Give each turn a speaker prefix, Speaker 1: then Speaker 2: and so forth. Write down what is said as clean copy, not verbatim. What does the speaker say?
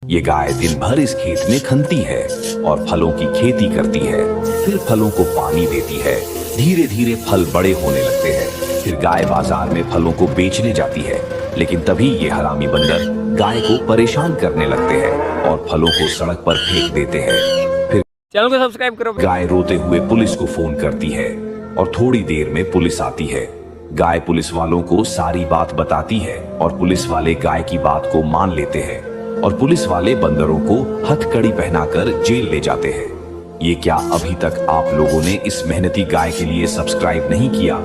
Speaker 1: ये गाय दिन भर इस खेत में खनती है और फलों की खेती करती है। फिर फलों को पानी देती है। धीरे धीरे फल बड़े होने लगते हैं। फिर गाय बाजार में फलों को बेचने जाती है, लेकिन तभी ये हरामी बंदर गाय को परेशान करने लगते हैं और फलों को सड़क पर फेंक देते हैं। फिर
Speaker 2: चैनल को सब्सक्राइब करो।
Speaker 1: गाय रोते हुए पुलिस को फोन करती है और थोड़ी देर में पुलिस आती है। गाय पुलिस वालों को सारी बात बताती है और पुलिस वाले गाय की बात को मान लेते हैं और पुलिस वाले बंदरों को हथकड़ी पहनाकर जेल ले जाते हैं। ये क्या अभी तक आप लोगों ने इस मेहनती गाय के लिए सब्सक्राइब नहीं किया?